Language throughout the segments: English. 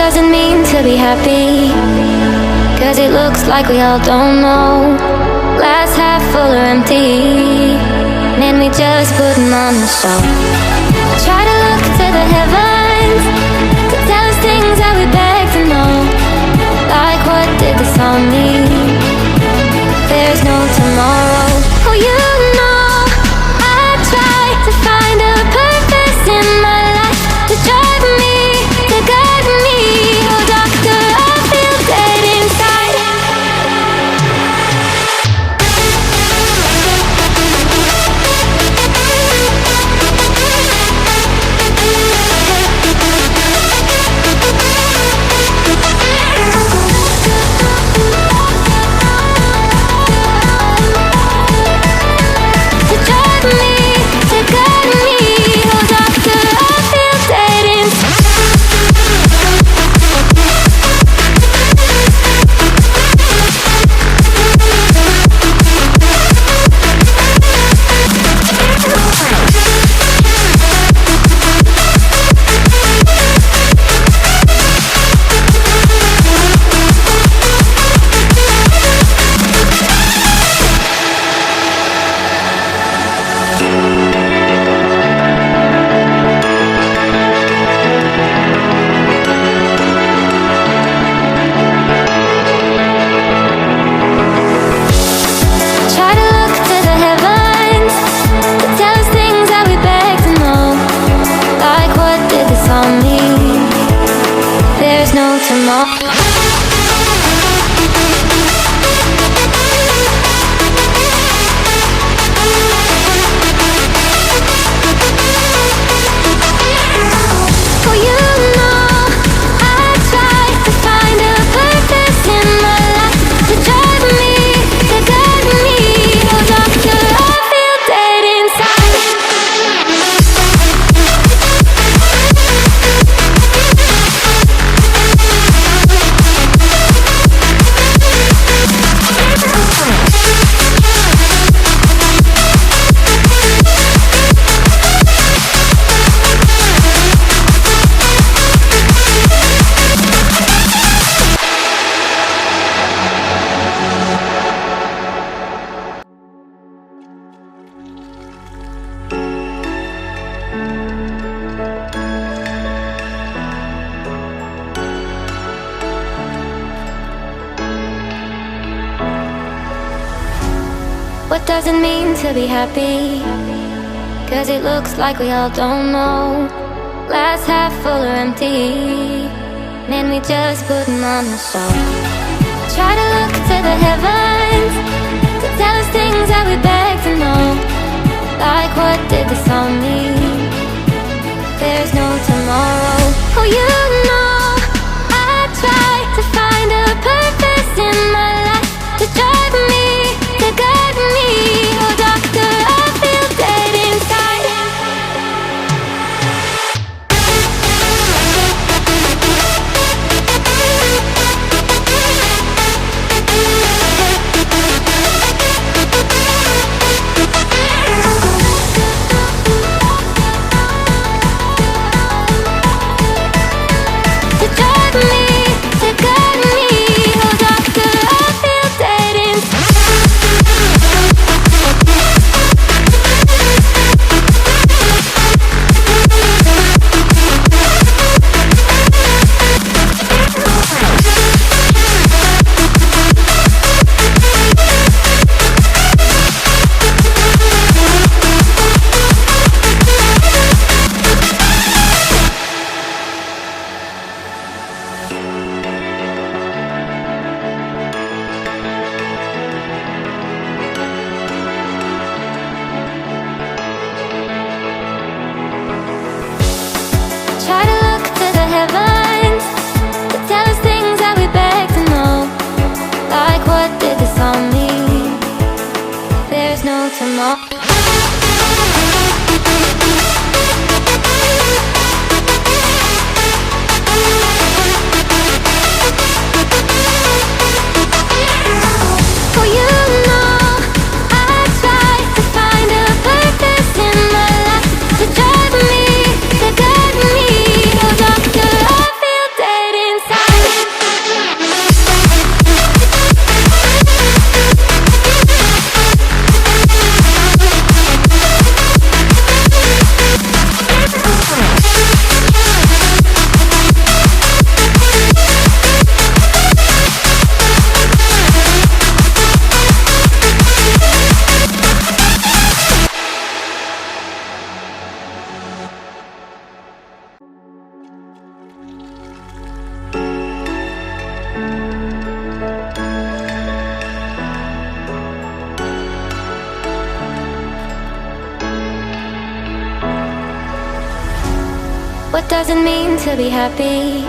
doesn't mean to be happy, 'cause it looks like we all don't know. Glass half full or empty, and we just putting on the show. Try to look to the heavens to tell us things that we beg to know. Like, what did this all mean? There's no tomorrow. Oh, you know I try to find a purpose in my life to drive me, to guide me. Oh, doctor, I feel dead inside. To drive me, to guide me. Oh, doctor, I feel dead inside. Try to look to the heavens to tell us things that we beg to know. Like, what did this all mean? There's no tomorrow. Oh, you know I try to find a purpose in my life to drive me, to guide me. Oh, doctor, I feel dead inside. What does it mean to be happy? 'Cause it looks like we all don't know. Glass half full or empty, and we just putting on the show. Try to look to the heavens to tell us things that we beg to know. Like, what did this all mean? There's no tomorrow. Oh, you know I try to find a purpose in my life to drive me, to guide me. Oh, doctor, I feel dead inside. To drive me, to guide me. Oh, doctor, I feel dead inside. Try to look to the heavens to tell us things that we beg to know. Like, what did this all mean? There's no tomorrow. Oh, you know I try to find a purpose in my life to drive me, to guide me. Oh, doctor, I What does it mean to be happy?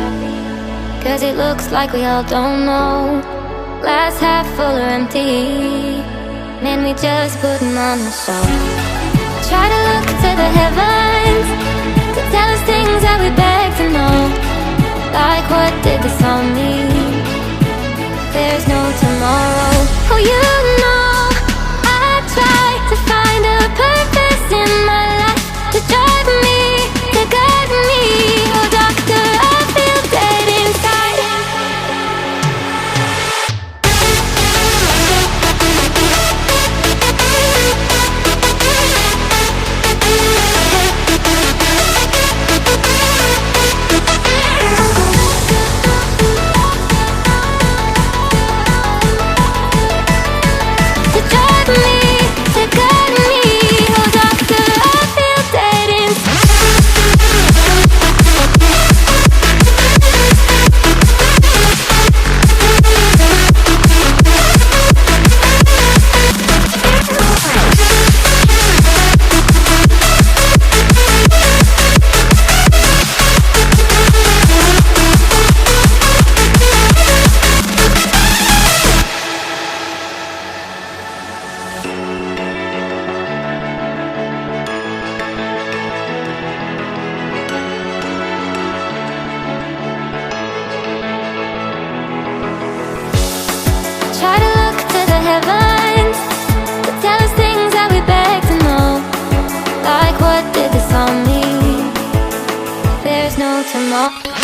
Cause it looks like we all don't know. Glass half full or empty, man, we just putting on the show. Try to look to the heavens to tell us things that we beg to know. Like what did this all mean? There's no tomorrow. Oh, you know I try to find a purpose in my life, to drive me, to guide me. Oh doctor, I feel dead inside. To drive me, to guide me. Oh doctor, I feel dead inside. Try to look to the heavens to tell us things that we beg to know. Like what did this all mean? There's no tomorrow.